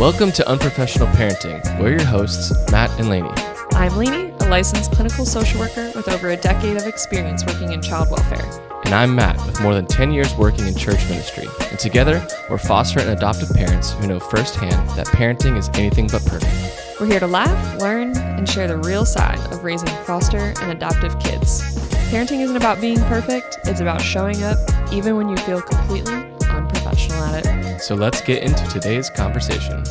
Welcome to Unprofessional Parenting. We're your hosts, Matt and Lainey. I'm Lainey, a licensed clinical social worker with over a decade of experience working in child welfare. And I'm Matt, with more than 10 years working in church ministry. And together, we're foster and adoptive parents who know firsthand that parenting is anything but perfect. We're here to laugh, learn, and share the real side of raising foster and adoptive kids. Parenting isn't about being perfect, it's about showing up even when you feel completely unprofessional at it. So let's get into today's conversation.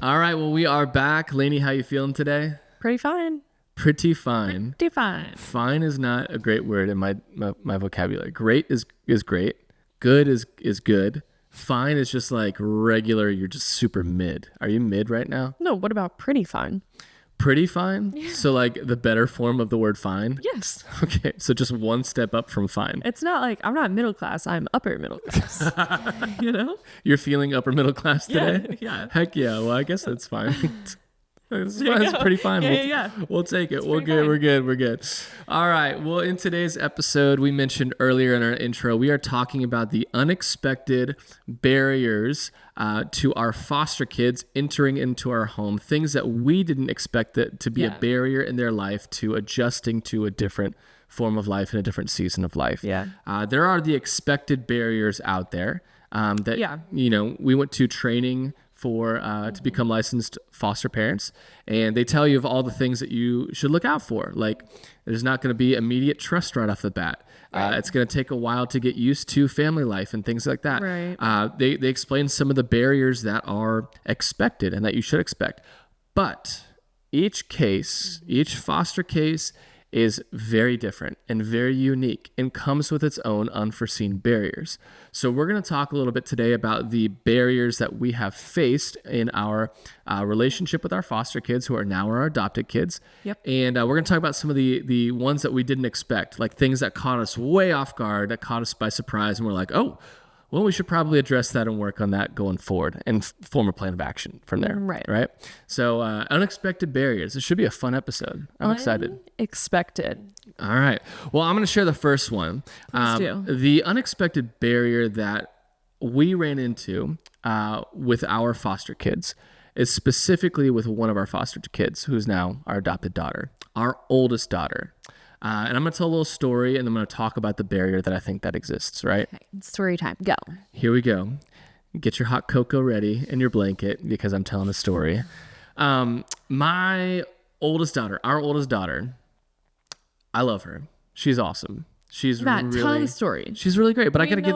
All right, well, we are back. Lainey, how you feeling today? Pretty fine. Pretty fine. Pretty fine. Fine is not a great word in my vocabulary. Great is great. Good is good. Fine is just like regular. You're just super mid. Are you mid right now? No, what about pretty fine? Pretty fine? Yeah. So like the better form of the word fine? Yes. Okay, so just one step up from fine. It's not like I'm not middle class, I'm upper middle class. You know? You're feeling upper middle class today? Yeah. Heck yeah. Well, I guess that's fine. It's fine. It's pretty fine. We'll take it. We're good. All right. Well, in today's episode, we mentioned earlier in our intro, we are talking about the unexpected barriers to our foster kids entering into our home, things that we didn't expect it to be a barrier in their life to adjusting to a different form of life and a different season of life. Yeah. There are the expected barriers out there we went to training for to become licensed foster parents, and they tell you of all the things that you should look out for. Like, there's not going to be immediate trust right off the bat. It's going to take a while to get used to family life and things like that. Right. They explain some of the barriers that are expected and that you should expect. But each foster case is very different and very unique and comes with its own unforeseen barriers. So we're going to talk a little bit today about the barriers that we have faced in our relationship with our foster kids, who are now our adopted kids. Yep. And we're going to talk about some of the ones that we didn't expect, like things that caught us way off guard, that caught us by surprise, and we're like, oh, well, we should probably address that and work on that going forward and form a plan of action from there. Right. So unexpected barriers. It should be a fun episode. I'm excited. Expected. All right. Well, I'm going to share the first one. Please do. The unexpected barrier that we ran into with our foster kids is specifically with one of our foster kids, who's now our adopted daughter, our oldest daughter. And I'm going to tell a little story, and I'm going to talk about the barrier that I think that exists, right? Okay. Story time. Go. Here we go. Get your hot cocoa ready and your blanket, because I'm telling a story. My oldest daughter, our oldest daughter, I love her. She's awesome. She's Matt, tell the story. She's really great, but I gotta give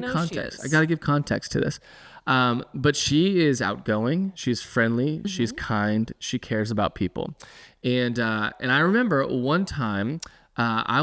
context. I gotta give context to this. But she is outgoing. She's friendly. Mm-hmm. She's kind. She cares about people. And I remember one time I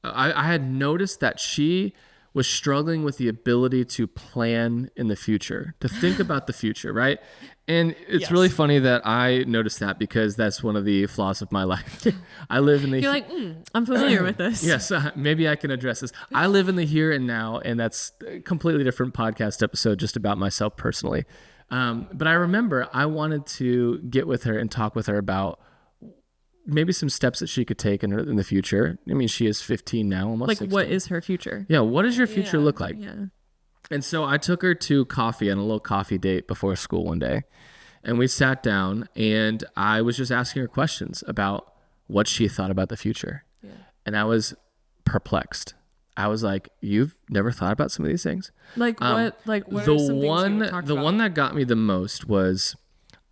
had noticed that she was struggling with the ability to plan in the future, to think about the future, right? And it's really funny that I noticed that, because that's one of the flaws of my life. I live in the... You're like, I'm familiar with this. Yes, maybe I can address this. I live in the here and now, and that's a completely different podcast episode just about myself personally. But I remember I wanted to get with her and talk with her about maybe some steps that she could take in the future. I mean, she is 15 now, almost like 16. What is her future? Yeah, what does your future look like? Yeah. And so I took her to coffee on a little coffee date before school one day. And we sat down, and I was just asking her questions about what she thought about the future. Yeah. And I was perplexed. I was like, "You've never thought about some of these things?" Like what? Like what? The one that got me the most was,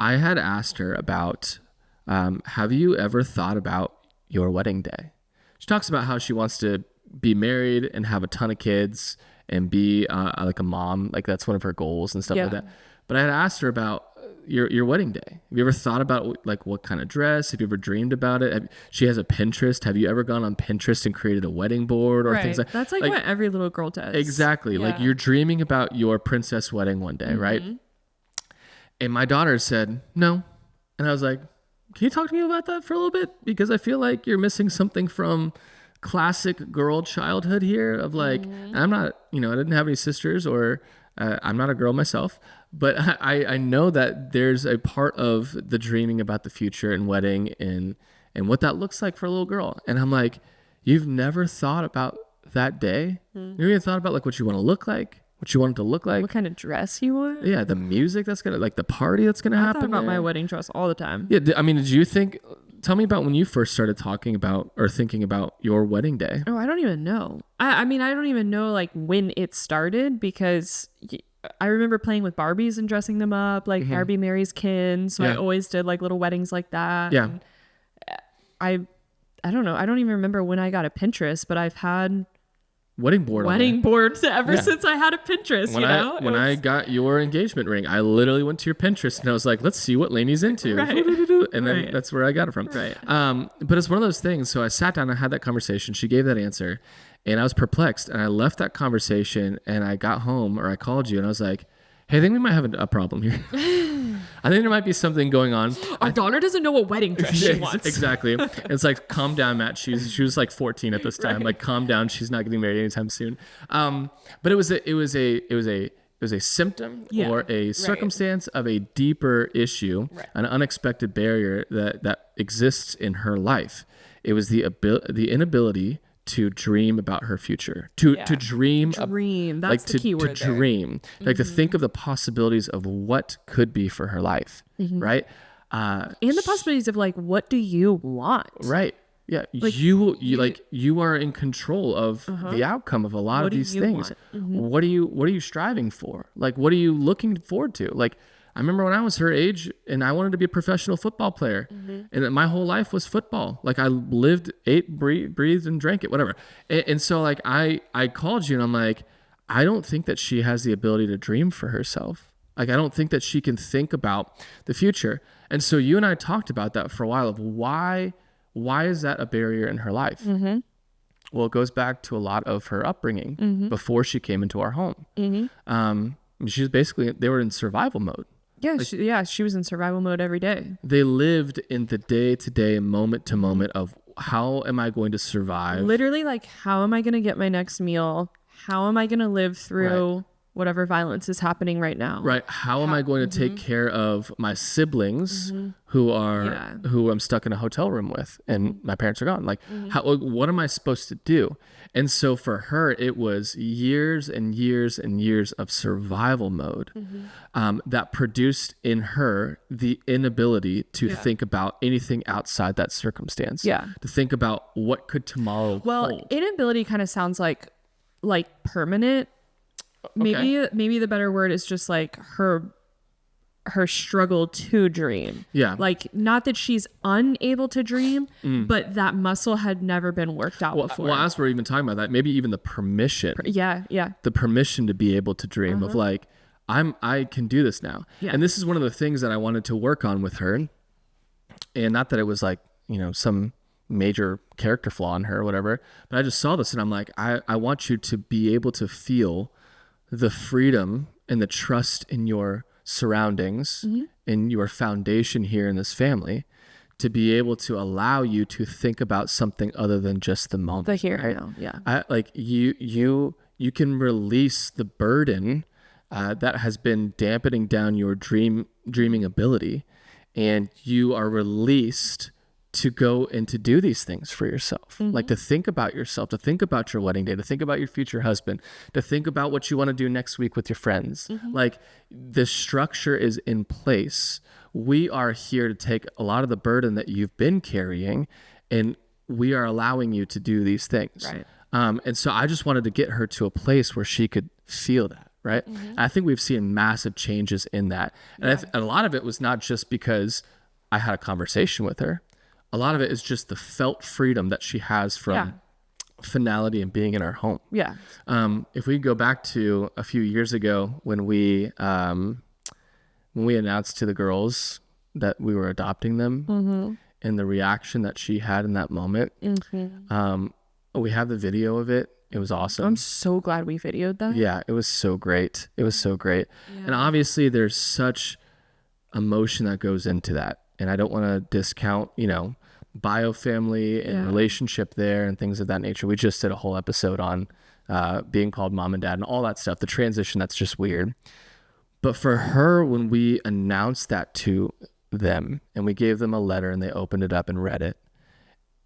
I had asked her about, have you ever thought about your wedding day? She talks about how she wants to be married and have a ton of kids and be like a mom, like that's one of her goals and stuff like that. But I had asked her about your wedding day. Have you ever thought about like what kind of dress? Have you ever dreamed about it? She has a Pinterest. Have you ever gone on Pinterest and created a wedding board or things like that? That's like what every little girl does. Exactly. Yeah. Like, you're dreaming about your princess wedding one day, right? And my daughter said, no. And I was like, can you talk to me about that for a little bit? Because I feel like you're missing something from classic girl childhood here of like, I'm not, I didn't have any sisters, or I'm not a girl myself, but I know that there's a part of the dreaming about the future and wedding and what that looks like for a little girl. And I'm like, you've never thought about that day? You've never thought about like what you want to look like? what you want it to look like. What kind of dress you want? Yeah, the music that's gonna, like the party that's gonna happen. I thought about my there. wedding dress all the time. Yeah, I mean, did you think? Tell me about when you first started talking about or thinking about your wedding day. Oh, I don't even know. I mean, I don't even know like when it started, because I remember playing with Barbies and dressing them up, like Barbie marries Ken. So I always did like little weddings like that. Yeah. And I don't know. I don't even remember when I got a Pinterest, but I've had Wedding board. boards ever since I had a Pinterest. When I got your engagement ring, I literally went to your Pinterest and I was like, let's see what Lainey's into. Right. And then that's where I got it from. Right. But it's one of those things. So I sat down and I had that conversation. She gave that answer and I was perplexed. And I left that conversation and I got home, or I called you and I was like, hey, I think we might have a problem here. I think there might be something going on. Our daughter doesn't know what wedding dress she wants. Exactly. It's like, calm down, Matt. She was like 14 at this time. Right. Like, calm down. She's not getting married anytime soon. But it was a symptom or a circumstance of a deeper issue, an unexpected barrier that exists in her life. It was the inability to dream about her future, to dream. That's like the key word to dream, like to think of the possibilities of what could be for her life, right? And the possibilities of like, what do you want? Right. Yeah. You are in control of the outcome of a lot of these things. What are you striving for? Like, what are you looking forward to? Like, I remember when I was her age and I wanted to be a professional football player, and my whole life was football. Like, I lived, ate, breathed, and drank it, whatever. And so like I called you and I'm like, I don't think that she has the ability to dream for herself. Like, I don't think that she can think about the future. And so you and I talked about that for a while, of why is that a barrier in her life? Well, it goes back to a lot of her upbringing before she came into our home. She was they were in survival mode. Yeah, she was in survival mode every day. They lived in the day-to-day, moment-to-moment of, how am I going to survive? Literally, like, how am I going to get my next meal? How am I going to live through whatever violence is happening right now? Right. How am I going to take care of my siblings who I'm stuck in a hotel room with and my parents are gone? Like, what am I supposed to do? And so for her, it was years and years and years of survival mode that produced in her the inability to think about anything outside that circumstance. Yeah. To think about what could tomorrow hold. Inability kind of sounds like permanent. Maybe the better word is just like her struggle to dream. Yeah. Like, not that she's unable to dream, but that muscle had never been worked out before. Well, as we're even talking about that, maybe even the permission. The permission to be able to dream of like, I can do this now. Yeah. And this is one of the things that I wanted to work on with her. And not that it was like, some major character flaw in her or whatever, but I just saw this and I'm like, I want you to be able to feel the freedom and the trust in your surroundings, in your foundation here in this family, to be able to allow you to think about something other than just the moment. The here and now, yeah. Like you can release the burden that has been dampening down your dreaming ability, and you are released to go and to do these things for yourself, like to think about yourself, to think about your wedding day, to think about your future husband, to think about what you want to do next week with your friends. Like, the structure is in place. We are here to take a lot of the burden that you've been carrying, and we are allowing you to do these things. Right. And so I just wanted to get her to a place where she could feel that. Right. I think we've seen massive changes in that. And a lot of it was not just because I had a conversation with her. A lot of it is just the felt freedom that she has from finality and being in our home. Yeah. If we go back to a few years ago when we announced to the girls that we were adopting them, and the reaction that she had in that moment, we have the video of it. It was awesome. I'm so glad we videoed that. Yeah, it was so great. It was so great. Yeah. And obviously there's such emotion that goes into that. And I don't want to discount, bio family and relationship there and things of that nature. We just did a whole episode on being called mom and dad and all that stuff, the transition that's just weird. But for her, when we announced that to them and we gave them a letter and they opened it up and read it,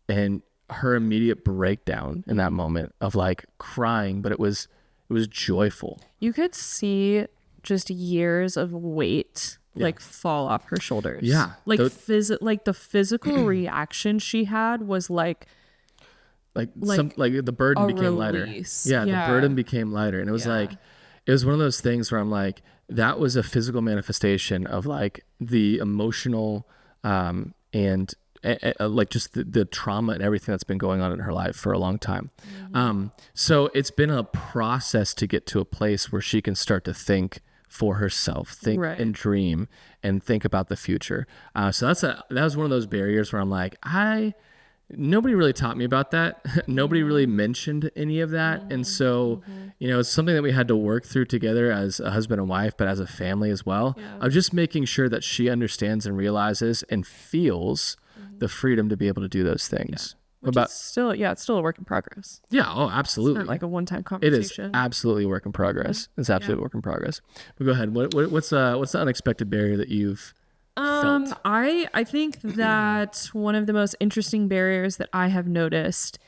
and her immediate breakdown in that moment of like crying, but it was It was joyful. You could see just years of weight like fall off her shoulders. Yeah. Like the physical reaction she had was like the burden became lighter. Yeah, the burden became lighter. And it was like, it was one of those things where I'm like, that was a physical manifestation of like the emotional and like just the trauma and everything that's been going on in her life for a long time. So it's been a process to get to a place where she can start to think for herself, think and dream and think about the future. So that was one of those barriers where I'm like, nobody really taught me about that. Nobody really mentioned any of that. And so, it's something that we had to work through together as a husband and wife, but as a family as well, of just making sure that she understands and realizes and feels the freedom to be able to do those things. It's still a work in progress. Yeah. Oh, absolutely. It's not like a one-time conversation. It is absolutely a work in progress. It's absolutely a work in progress. But go ahead. What's the unexpected barrier that you've felt? I think that one of the most interesting barriers that I have noticed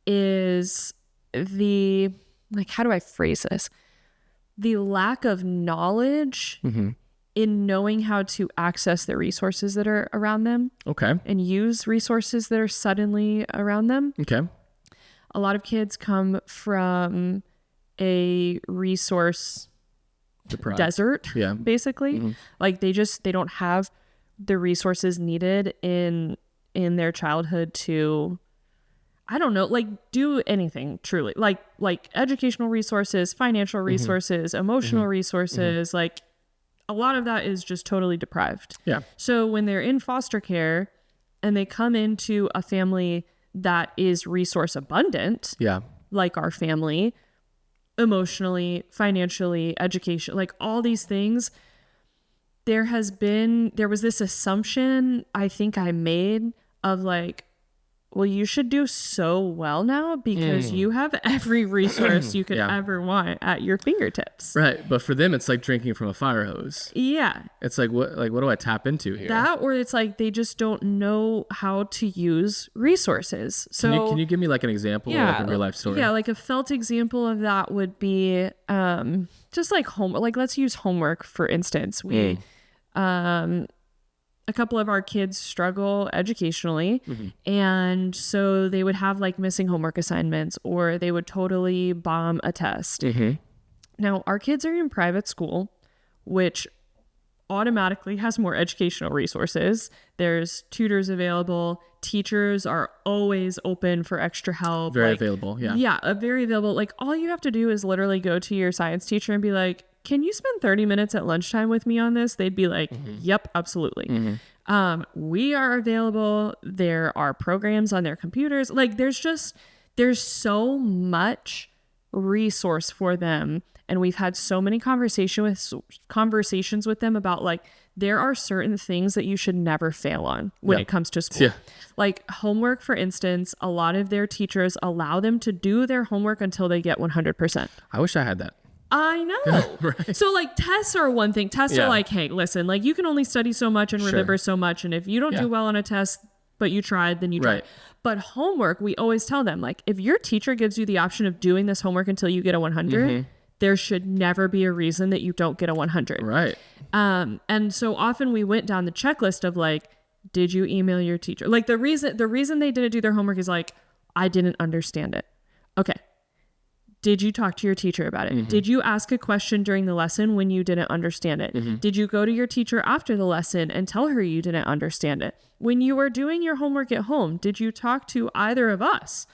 is how do I phrase this? The lack of knowledge in knowing how to access the resources that are around them. Okay. And use resources that are suddenly around them. Okay. A lot of kids come from a resource desert, basically. Like they don't have the resources needed in their childhood to, I don't know, like do anything truly, like educational resources, financial resources, emotional resources, like a lot of that is just totally deprived. Yeah. So when they're in foster care and they come into a family that is resource abundant, like our family, emotionally, financially, education, like all these things, there was this assumption I think I made of like, well, you should do so well now because you have every resource you could ever want at your fingertips. Right. But for them, it's like drinking from a fire hose. Yeah. It's like, what do I tap into here? That, or it's like, they just don't know how to use resources. So can you give me like an example of like a real life story? Yeah. Like a felt example of that would be, just like let's use homework, for instance. A couple of our kids struggle educationally. And so they would have like missing homework assignments, or they would totally bomb a test. Now, our kids are in private school, which automatically has more educational resources. There's tutors available. Teachers are always open for extra help. Very available. Yeah. Yeah. Very available. Like all you have to do is literally go to your science teacher and be like, can you spend 30 minutes at lunchtime with me on this? They'd be like, yep, absolutely. We are available. There are programs on their computers. Like there's so much resource for them. And we've had so many conversations with them about like, there are certain things that you should never fail on when it comes to school. Like homework, for instance, a lot of their teachers allow them to do their homework until they get 100%. I wish I had that. I know. Right. So like tests are one thing. Tests are like, hey, listen, like you can only study so much and remember so much. And if you don't do well on a test, but you tried, then you tried. But homework, we always tell them, like, if your teacher gives you the option of doing this homework until you get a 100, there should never be a reason that you don't get a 100. Right. And so often we went down the checklist of like, did you email your teacher? Like the reason they didn't do their homework is like, I didn't understand it. Okay. Did you talk to your teacher about it? Did you ask a question during the lesson when you didn't understand it? Did you go to your teacher after the lesson and tell her you didn't understand it? When you were doing your homework at home, did you talk to either of us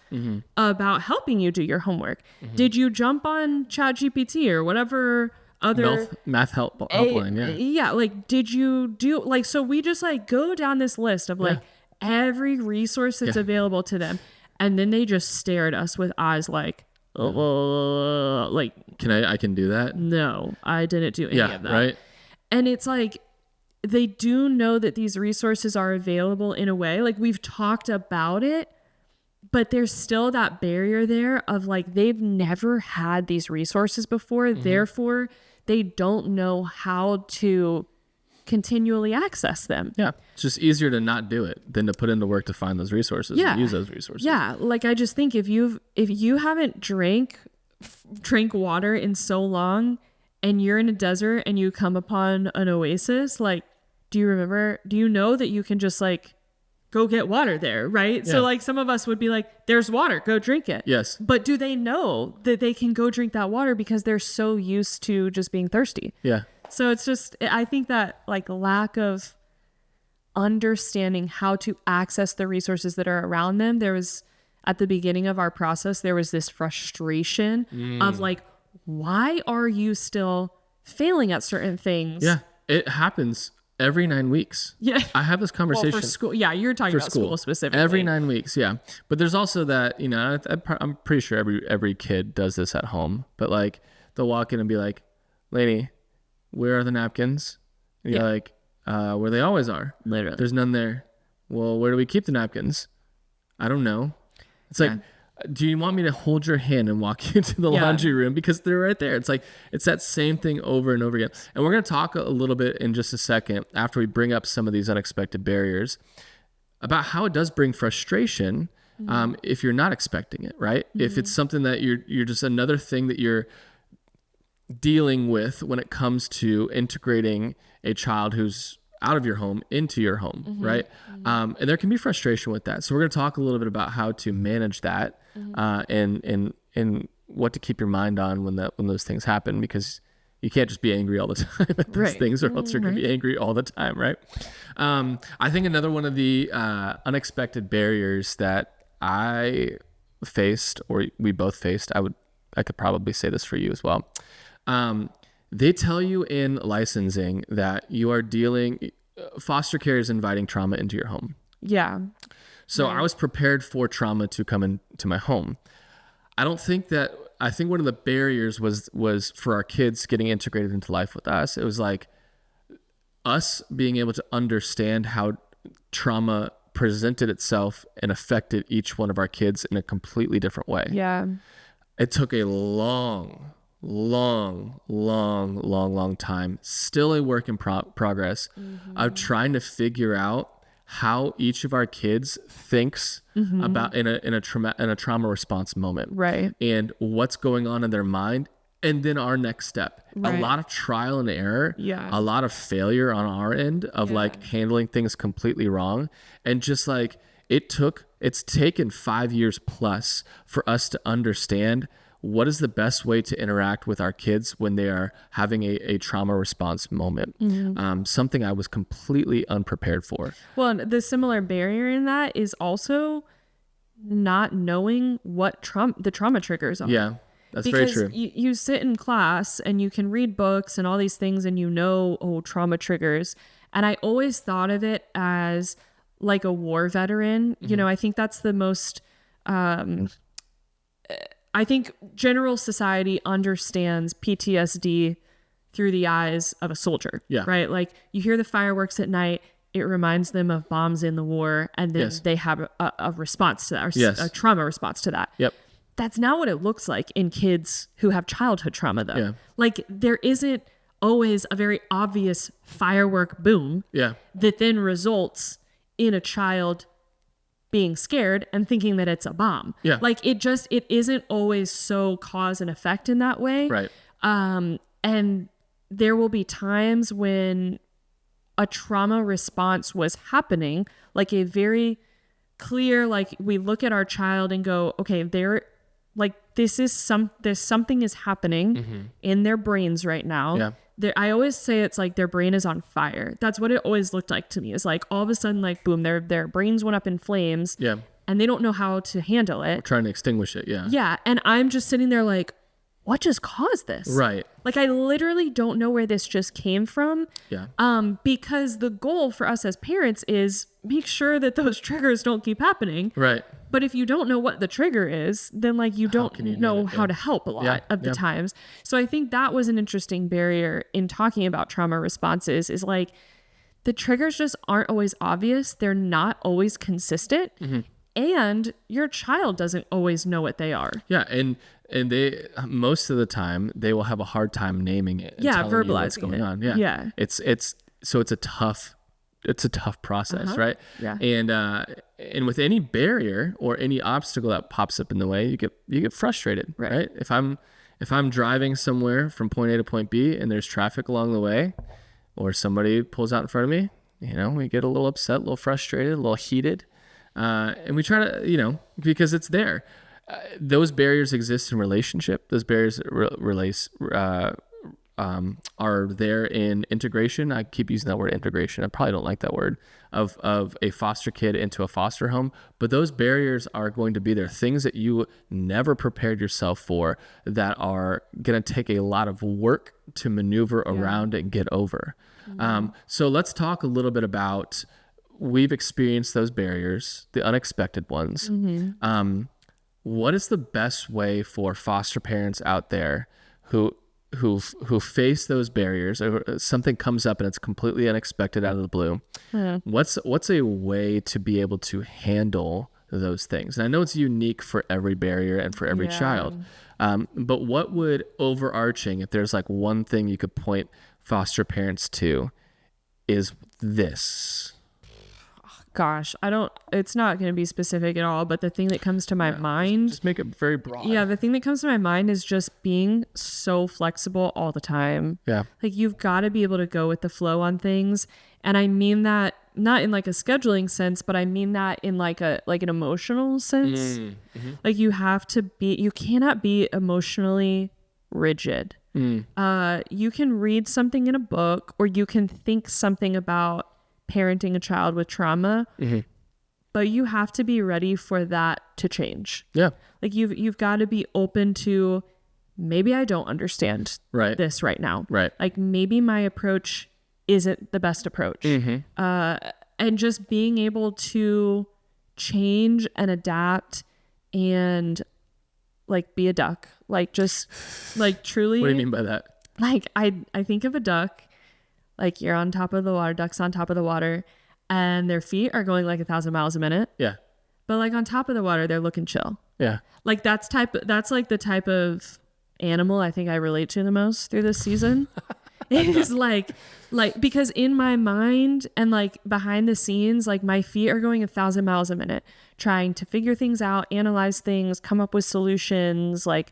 about helping you do your homework? Did you jump on ChatGPT or whatever other math helpline? Yeah. Like, did you do like, so we just like go down this list of like every resource that's available to them. And then they just stare at us with eyes like, like, I can do that? No, I didn't do any of that. Right. And it's like, they do know that these resources are available in a way, like we've talked about it, but there's still that barrier there of like, they've never had these resources before. Therefore they don't know how to continually access them. Yeah. It's just easier to not do it than to put into work to find those resources and use those resources. Yeah. Like I just think if you haven't drank drink water in so long, and you're in a desert and you come upon an oasis, like, do you know that you can just like go get water there, right? Yeah. So like some of us would be like, there's water, go drink it. Yes. But do they know that they can go drink that water because they're so used to just being thirsty? Yeah. So it's just, I think that like lack of understanding how to access the resources that are around them. There was, at the beginning of our process, there was this frustration of like, why are you still failing at certain things? Yeah. It happens every 9 weeks. Yeah. I have this conversation. Well, for school. Yeah. You're talking about school specifically. Every 9 weeks. Yeah. But there's also that, you know, I'm pretty sure every kid does this at home, but like they'll walk in and be like, lady, where are the napkins? And you're like, where they always are. Literally. There's none there. Well, where do we keep the napkins? I don't know. It's like, do you want me to hold your hand and walk you to the laundry room? Because they're right there. It's like, it's that same thing over and over again. And we're going to talk a little bit in just a second after we bring up some of these unexpected barriers about how it does bring frustration if you're not expecting it, right? If it's something that you're just another thing that you're dealing with when it comes to integrating a child who's out of your home into your home, right? And there can be frustration with that. So we're going to talk a little bit about how to manage that and what to keep your mind on when those things happen, because you can't just be angry all the time at those things, or else you're going to be angry all the time, right? I think another one of the unexpected barriers that I faced, or we both faced, I could probably say this for you as well. They tell you in licensing that you are foster care is inviting trauma into your home. Yeah. So I was prepared for trauma to come into my home. I think one of the barriers was for our kids getting integrated into life with us. It was like us being able to understand how trauma presented itself and affected each one of our kids in a completely different way. Yeah. It took a long time, still a work in progress of trying to figure out how each of our kids thinks about in a trauma response moment, right? And what's going on in their mind, and then our next step. Right. A lot of trial and error, a lot of failure on our end of like handling things completely wrong, and just like it's taken 5 years plus for us to understand what is the best way to interact with our kids when they are having a trauma response moment. Something I was completely unprepared for. Well, the similar barrier in that is also not knowing what the trauma triggers are. Yeah, that's because very true. You sit in class and you can read books and all these things and trauma triggers. And I always thought of it as like a war veteran. You know, I think that's the most... I think general society understands PTSD through the eyes of a soldier, right? Like you hear the fireworks at night, it reminds them of bombs in the war, and then they have a response to that, or a trauma response to that. Yep. That's not what it looks like in kids who have childhood trauma, though. Yeah. Like there isn't always a very obvious firework boom that then results in a child being scared and thinking that it's a bomb. Yeah. Like it isn't always so cause and effect in that way. Right. And there will be times when a trauma response was happening, like a very clear, like we look at our child and go, okay, there's something is happening in their brains right now. Yeah. I always say it's like their brain is on fire. That's what it always looked like to me. It's like all of a sudden, like boom, their brains went up in flames. Yeah. And they don't know how to handle it. We're trying to extinguish it. Yeah. Yeah. And I'm just sitting there like, what just caused this? Right. Like I literally don't know where this just came from. Yeah. Because the goal for us as parents is make sure that those triggers don't keep happening. Right. But if you don't know what the trigger is, then like you don't know how to help a lot of the times. So I think that was an interesting barrier in talking about trauma responses, is like the triggers just aren't always obvious. They're not always consistent. And your child doesn't always know what they are. Yeah. And they, most of the time, they will have a hard time naming it. And verbalizing what's going on. Yeah. Yeah. It's a tough it's a tough process, right? Yeah. And with any barrier or any obstacle that pops up in the way, you get frustrated, right? If I'm driving somewhere from point A to point B and there's traffic along the way, or somebody pulls out in front of me, we get a little upset, a little frustrated, a little heated, and we try to, because it's there. Those barriers exist in relationship. Those barriers are there in integration. I keep using that word integration. I probably don't like that word of a foster kid into a foster home, but those barriers are going to be there. Things that you never prepared yourself for that are going to take a lot of work to maneuver around and get over. So let's talk a little bit about, we've experienced those barriers, the unexpected ones. What is the best way for foster parents out there who face those barriers, or something comes up and it's completely unexpected out of the blue? What's a way to be able to handle those things? And I know it's unique for every barrier and for every child, but what would overarching, if there's like one thing you could point foster parents to, is this? Gosh, it's not going to be specific at all, but the thing that comes to my mind, just make it very broad. Yeah. The thing that comes to my mind is just being so flexible all the time. Yeah. Like, you've got to be able to go with the flow on things. And I mean that not in like a scheduling sense, but I mean that in like an emotional sense. Like, you cannot be emotionally rigid. You can read something in a book, or you can think something about parenting a child with trauma, but you have to be ready for that to change. Yeah. Like, you've got to be open to, maybe I don't understand this right now. Right. Like, maybe my approach isn't the best approach. And just being able to change and adapt and like be a duck. Like, just like truly. What do you mean by that? Like, I think of a duck, like, you're on top of the water, ducks on top of the water, and their feet are going like 1,000 miles a minute. Yeah. But like on top of the water, they're looking chill. Yeah. Like, that's like the type of animal I think I relate to the most through this season. It is like, because in my mind and like behind the scenes, like, my feet are going 1,000 miles a minute, trying to figure things out, analyze things, come up with solutions, like,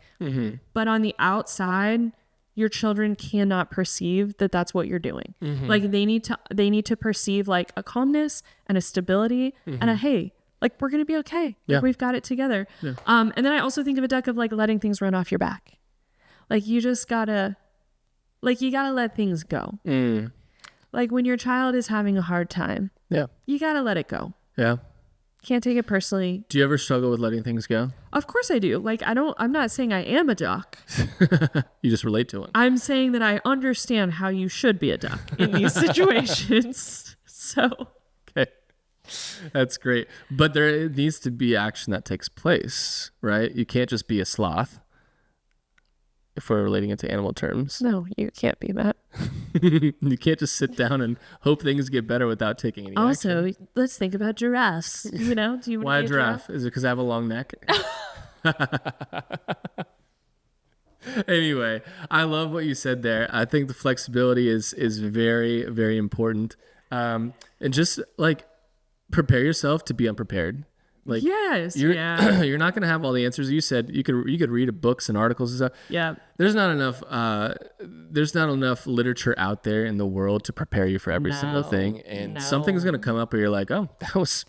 but on the outside, your children cannot perceive that that's what you're doing. Like, they need to perceive like a calmness and a stability and a, hey, like, we're going to be okay. Like, we've got it together. Yeah. And then I also think of a duck of like letting things run off your back. Like, you just gotta, like, you gotta let things go. Like, when your child is having a hard time, you gotta let it go. Yeah. Can't take it personally. Do you ever struggle with letting things go? Of course I do. Like, I'm not saying I am a duck. You just relate to it. I'm saying that I understand how you should be a duck in these situations. So. Okay. That's great. But there needs to be action that takes place, right? You can't just be a sloth, if we're relating it to animal terms. No, you can't be that. You can't just sit down and hope things get better without taking any action. Also, let's think about giraffes. Do you want Why to be a giraffe? Is it because I have a long neck? Anyway, I love what you said there. I think the flexibility is very, very important. And just like, prepare yourself to be unprepared. Like, yes, you're not going to have all the answers. You said you could read books and articles and stuff. Yeah. There's not enough literature out there in the world to prepare you for every single thing. And something's going to come up where you're like, oh, that was,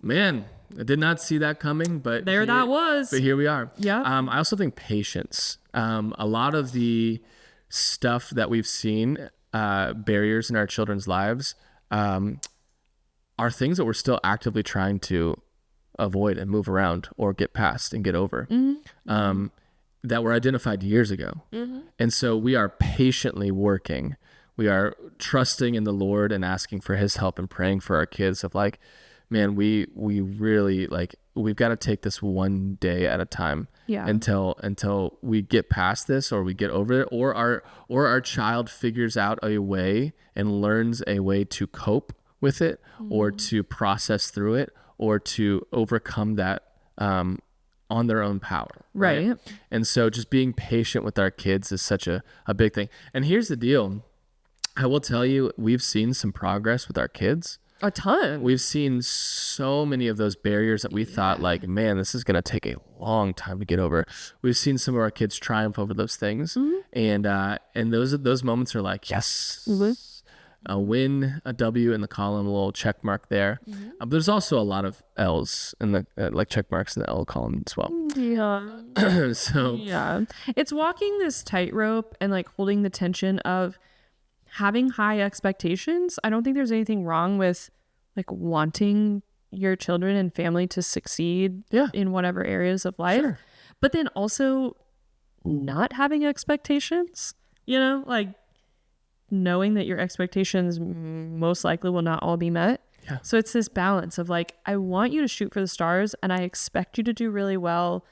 man, I did not see that coming, but that was. But here we are. Yeah. I also think patience. A lot of the stuff that we've seen, barriers in our children's lives, are things that we're still actively trying to avoid and move around or get past and get over, that were identified years ago. And so we are patiently working. We are trusting in the Lord and asking for his help and praying for our kids of like, man, we really like, we've got to take this one day at a time until we get past this, or we get over it, or our child figures out a way and learns a way to cope with it, or to process through it, or to overcome that on their own power. Right. And so just being patient with our kids is such a big thing. And here's the deal. I will tell you, we've seen some progress with our kids. A ton. We've seen so many of those barriers that we thought like, man, this is going to take a long time to get over. We've seen some of our kids triumph over those things. And those moments are like, yes, a win, a W in the column, a little check mark there. But there's also a lot of L's in the like check marks in the L column as well. Yeah. So yeah, it's walking this tightrope and like holding the tension of having high expectations. I don't think there's anything wrong with like wanting your children and family to succeed in whatever areas of life, but then also not having expectations, like knowing that your expectations most likely will not all be met. Yeah. So it's this balance of like, I want you to shoot for the stars and I expect you to do really well,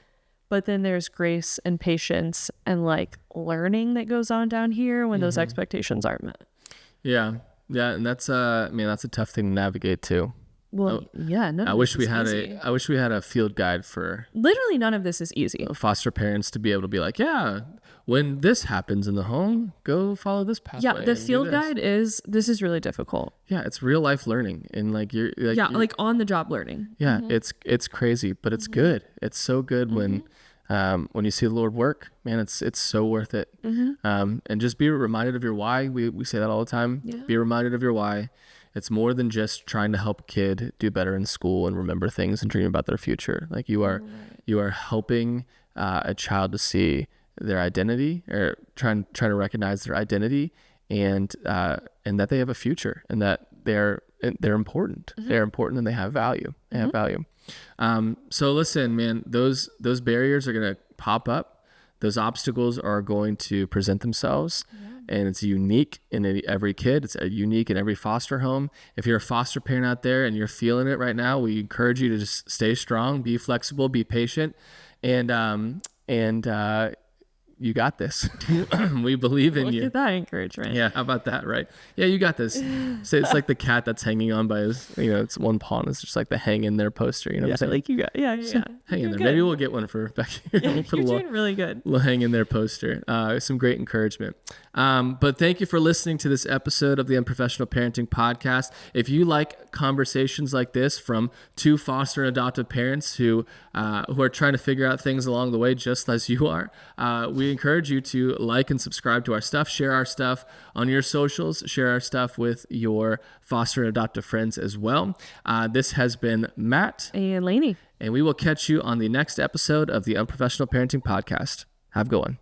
but then there's grace and patience and like learning that goes on down here when those expectations aren't met. Yeah. And that's that's a tough thing to navigate too. Well, I wish we had a field guide for literally none of this is easy. Foster parents to be able to be like, when this happens in the home, go follow this pathway. Yeah, the field guide this is really difficult. Yeah, it's real life learning and like you're like on the job learning. Yeah, it's crazy, but it's good. It's so good when you see the Lord work, man, it's so worth it. And just be reminded of your why. We say that all the time. Yeah. Be reminded of your why. It's more than just trying to help a kid do better in school and remember things and dream about their future. Like you are helping a child to see their identity, or trying to recognize their identity, and that they have a future, and that they're important. They're important and they have value. They have value. So listen, man, those barriers are going to pop up. Those obstacles are going to present themselves, and it's unique in every kid. It's unique in every foster home. If you're a foster parent out there and you're feeling it right now, we encourage you to just stay strong, be flexible, be patient, and you got this. We believe in you. Look at that encouragement. Yeah, how about that, right? Yeah, you got this. So it's like the cat that's hanging on by his, it's one paw, and it's just like the hang in there poster. You know what I'm saying? Like you got, so hang in there. Good. Maybe we'll get one for back here. Yeah, we'll you're doing really good. Little hang in there poster. Some great encouragement. But thank you for listening to this episode of the Unprofessional Parenting Podcast. If you like conversations like this from two foster and adoptive parents who are trying to figure out things along the way, just as you are, we encourage you to like and subscribe to our stuff, share our stuff on your socials, share our stuff with your foster and adoptive friends as well. This has been Matt and Lainey, and we will catch you on the next episode of the Unprofessional Parenting Podcast. Have a good one.